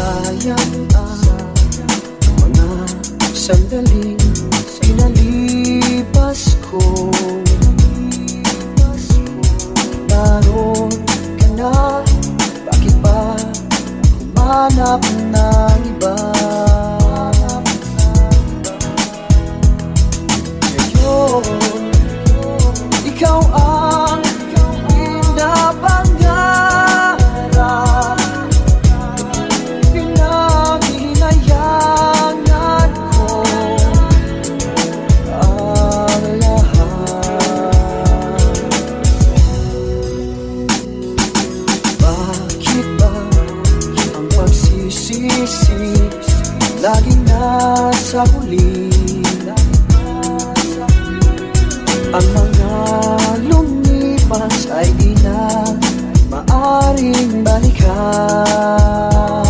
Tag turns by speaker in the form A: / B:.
A: Sayang ang mga sandaling pinalipas ko. Naroon ka na, bakit ba humanap ng iba? Ngayon, ikaw ang pinapangarap, pinag-hinayangan ko ang lahat. Bakit ba ang pagsisisi laging nasa huli? Ang mga lumipas ay di na maaring balikan.